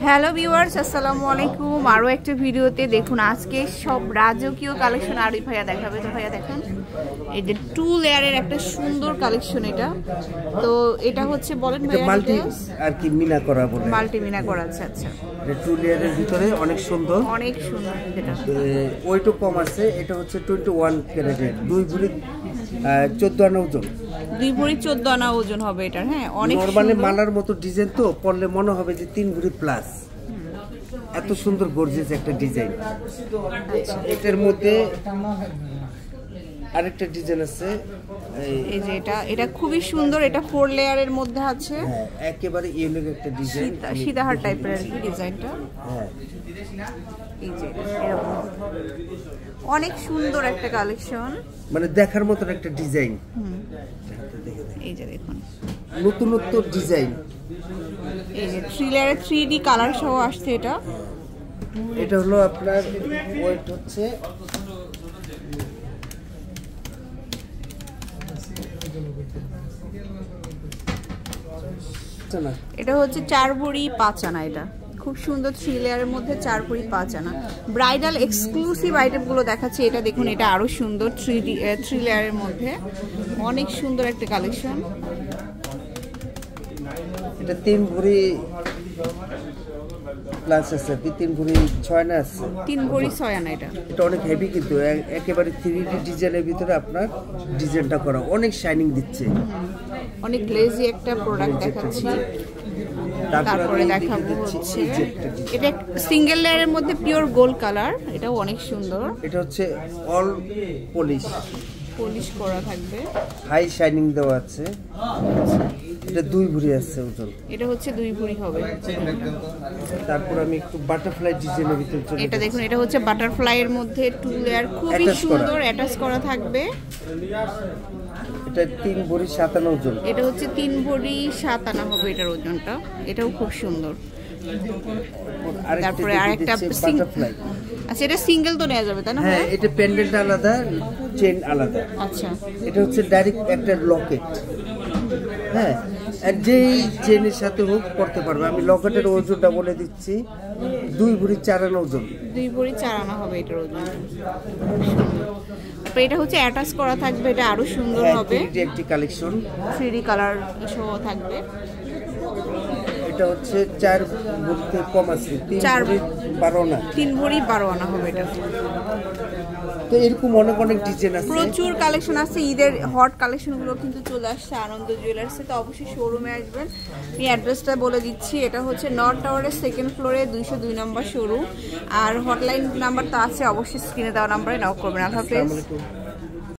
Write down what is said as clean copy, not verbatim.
Hello viewers, আসসালামু আলাইকুম। আরও একটা ভিডিওতে দেখুন আজকে সব রাজকীয় কালেকশন আরই ভাইয়া দেখাবে। তো ভাইয়া দেখেন এই যে 2 লেয়ারের একটা সুন্দর কালেকশন। তো এটা হচ্ছে বলেন ভাইয়া মাল্টি আর কি মিনা করা বলে, মাল্টি মিনা করা। আচ্ছা আচ্ছা, এটা 2 লেয়ারের ভিতরে অনেক সুন্দর, অনেক সুন্দর। যেটা ওয়েটও কম আছে। এটা হচ্ছে 21 ক্যারেটের, 2 ভরি 14 আনা ওজন। 2 ভরি 14 আনা ওজন হবে এটার। হ্যাঁ, অনেক নরমালি মালার মতো ডিজাইন, তো পরলে মনে হবে যে 3 ভরি প্লাস। এত সুন্দর গর্জিয়াস একটা ডিজাইন। এটার মধ্যে আরেকটা ডিজাইন আছে, এই যে এটা খুবই সুন্দর। এটা 4 লেয়ারের মধ্যে আছে। হ্যাঁ, একেবারে ইউনিক একটা ডিজাইন, সীতাহার টাইপের আর কি ডিজাইনটা। হ্যাঁ, এই যে এরকম অনেক সুন্দর একটা কালেকশন, মানে দেখার মতো একটা ডিজাইন। এই যে দেখুন নতুনত্ব ডিজাইন। এই যে 3 লেয়ারের 3D কালার সহ আসছে এটা। এটা হলো আপনার ওয়েট হচ্ছে এটা হচ্ছে 4 ভরি 5 আনা। এটা খুব সুন্দর 3 লেয়ারের মধ্যে 4 ভরি 5 আনা ব্রাইডাল এক্সক্লুসিভ আইটেমগুলো দেখাচ্ছি। এটা দেখুন, এটা আরো সুন্দর 3 লেয়ারের মধ্যে অনেক সুন্দর একটা কালেকশন। এটা 3 ভরি প্লাস আছে, 3 ভরি 6 আনা আছে। 3 ভরি 6 আনা। এটা অনেক হেভি, কিন্তু একেবারে 3D ডিজাইনের ভিতরে আপনার ডিজাইনটা করা, অনেক শাইনিং দিচ্ছে। অনেক গ্লেজি একটা প্রোডাক্ট দেখাচ্ছি। তারপরে দেখাবো হচ্ছে এটা সিঙ্গেল লেয়ারের মধ্যে পিওর গোল্ড কালার। এটাও অনেক সুন্দর। এটা হচ্ছে অল পলিশ করা থাকবে, হাই শাইনিং দেওয়া আছে। এটা 2 ভরি আছে ওজন। এটা হচ্ছে 2 ভরি হবে। তারপর আমি একটু বাটারফ্লাই ডিজাইনের ভিতরে চলে। এটা দেখুন, এটা হচ্ছে বাটারফ্লাই এর মধ্যে 2 লেয়ার, খুবই সুন্দর অ্যাটাচ করা থাকবে। এটা 3 ভরি 7 আনা ওজন। এটা হচ্ছে 3 ভরি 7 আনা হবে এটার ওজনটা। এটাও খুব সুন্দর। তারপরে আরেকটা বাটারফ্লাই। আচ্ছা, এটা সিঙ্গেল তো নেওয়া যাবে তাই না? হ্যাঁ, এটা পেন্ডেন্ট আলাদা, চেইন আলাদা। আচ্ছা, এটা হচ্ছে ডাইরেক্ট একটা লকেট। হ্যাঁ, আর যেই চেনের সাথে হোক করতে পারবে। আমি লকেটের ওজনটা বলে দিচ্ছি, 2 ভরি 4 আনা ওজন। 2 ভরি 4 আনা হবে এটার ওজন। তারপর এটা হচ্ছে অ্যাটাচ করা থাকবে, এটা আরো সুন্দর হবে। একটি কালেকশন 3D কালার সহ থাকবে। এটা হচ্ছে 4 ভরিতে কম আছে, 3 ভরি 12 আনা। 3 ভরি 12 আনা হবে এটা। তো এরকম অনেক ডিজাইন আছে, প্রচুর কালেকশন আছে। ঈদের হট কালেকশনগুলো কিন্তু চলে আসছে আনন্দ জুয়েলার্সে। তো অবশ্যই শোরুমে আসবেন। আমি অ্যাড্রেসটা বলে দিচ্ছি, এটা হচ্ছে নর্থ টাওয়ারের 2nd ফ্লোরে 202 নম্বর শোরুম। আর হটলাইন নাম্বার তো আছে, অবশ্যই স্ক্রিনে দেওয়া নাম্বারে নক করবেন। আল্লাহ হাফেজ।